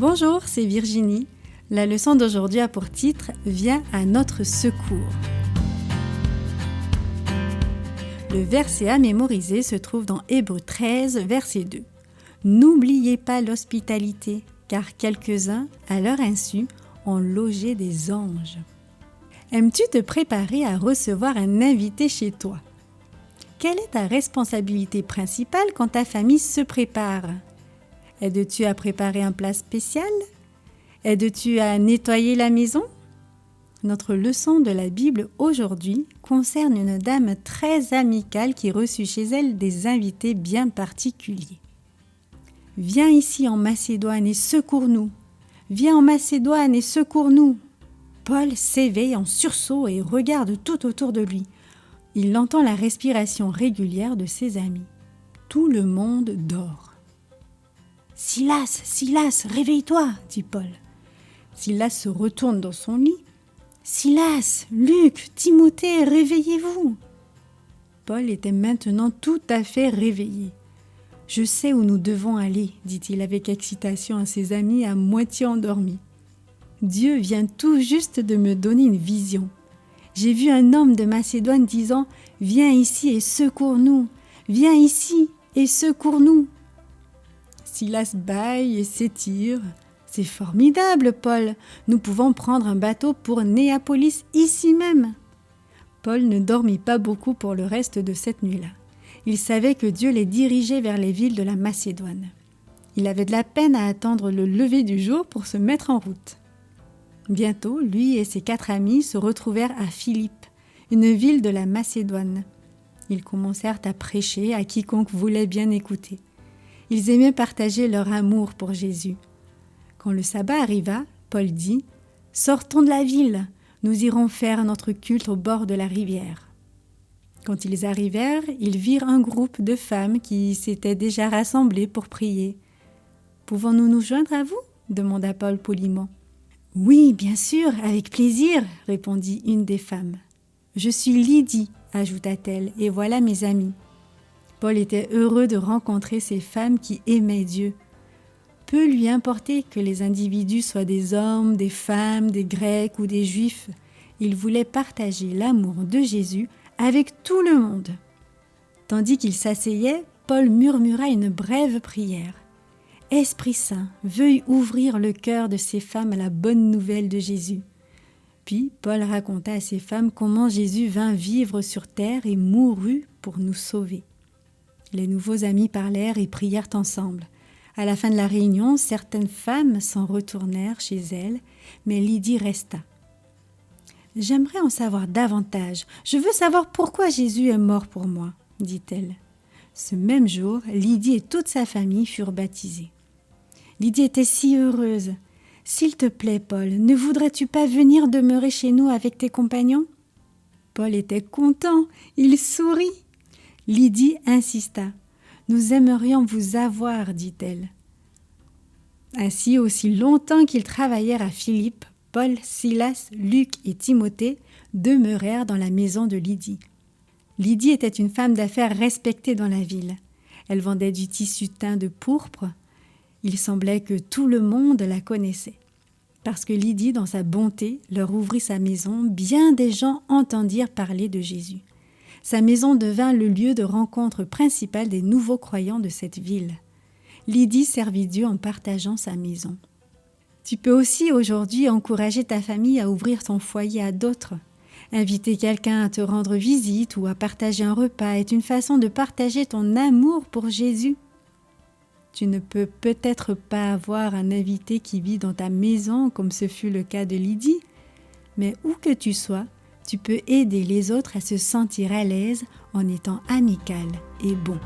Bonjour, c'est Virginie. La leçon d'aujourd'hui a pour titre « Viens à notre secours ». Le verset à mémoriser se trouve dans Hébreux 13, verset 2. « N'oubliez pas l'hospitalité, car quelques-uns, à leur insu, ont logé des anges. » Aimes-tu te préparer à recevoir un invité chez toi? Quelle est ta responsabilité principale quand ta famille se prépare? Aides-tu à préparer un plat spécial? Aides-tu à nettoyer la maison? Notre leçon de la Bible aujourd'hui concerne une dame très amicale qui reçut chez elle des invités bien particuliers. « Viens ici en Macédoine et secours-nous! Viens en Macédoine et secours-nous !» Paul s'éveille en sursaut et regarde tout autour de lui. Il entend la respiration régulière de ses amis. Tout le monde dort. « Silas, Silas, réveille-toi » dit Paul. Silas se retourne dans son lit. « Silas, Luc, Timothée, réveillez-vous » Paul était maintenant tout à fait réveillé. « Je sais où nous devons aller » dit-il avec excitation à ses amis à moitié endormis. « Dieu vient tout juste de me donner une vision. J'ai vu un homme de Macédoine disant « Viens ici et secours-nous, viens ici et secours-nous » Silas bâille et s'étire. « C'est formidable, Paul. Nous pouvons prendre un bateau pour Néapolis ici même. » Paul ne dormit pas beaucoup pour le reste de cette nuit-là. Il savait que Dieu les dirigeait vers les villes de la Macédoine. Il avait de la peine à attendre le lever du jour pour se mettre en route. Bientôt, lui et ses 4 amis se retrouvèrent à Philippe, une ville de la Macédoine. Ils commencèrent à prêcher à quiconque voulait bien écouter. Ils aimaient partager leur amour pour Jésus. Quand le sabbat arriva, Paul dit « Sortons de la ville, nous irons faire notre culte au bord de la rivière. » Quand ils arrivèrent, ils virent un groupe de femmes qui s'étaient déjà rassemblées pour prier. « Pouvons-nous nous joindre à vous ?» demanda Paul poliment. « Oui, bien sûr, avec plaisir » répondit une des femmes. « Je suis Lydie » ajouta-t-elle, « et voilà mes amis. » Paul était heureux de rencontrer ces femmes qui aimaient Dieu. Peu lui importait que les individus soient des hommes, des femmes, des Grecs ou des Juifs. Il voulait partager l'amour de Jésus avec tout le monde. Tandis qu'il s'asseyait, Paul murmura une brève prière. « Esprit Saint, veuille ouvrir le cœur de ces femmes à la bonne nouvelle de Jésus. » Puis Paul raconta à ces femmes comment Jésus vint vivre sur terre et mourut pour nous sauver. Les nouveaux amis parlèrent et prièrent ensemble. À la fin de la réunion, certaines femmes s'en retournèrent chez elles, mais Lydie resta. « J'aimerais en savoir davantage. Je veux savoir pourquoi Jésus est mort pour moi, » dit-elle. Ce même jour, Lydie et toute sa famille furent baptisés. Lydie était si heureuse. « S'il te plaît, Paul, ne voudrais-tu pas venir demeurer chez nous avec tes compagnons ?» Paul était content, il sourit. Lydie insista. « Nous aimerions vous avoir, » dit-elle. Ainsi, aussi longtemps qu'ils travaillèrent à Philippe, Paul, Silas, Luc et Timothée demeurèrent dans la maison de Lydie. Lydie était une femme d'affaires respectée dans la ville. Elle vendait du tissu teint de pourpre. Il semblait que tout le monde la connaissait. Parce que Lydie, dans sa bonté, leur ouvrit sa maison, bien des gens entendirent parler de Jésus. Sa maison devint le lieu de rencontre principal des nouveaux croyants de cette ville. Lydie servit Dieu en partageant sa maison. Tu peux aussi aujourd'hui encourager ta famille à ouvrir ton foyer à d'autres. Inviter quelqu'un à te rendre visite ou à partager un repas est une façon de partager ton amour pour Jésus. Tu ne peux peut-être pas avoir un invité qui vit dans ta maison comme ce fut le cas de Lydie, mais où que tu sois, tu peux aider les autres à se sentir à l'aise en étant amical et bon.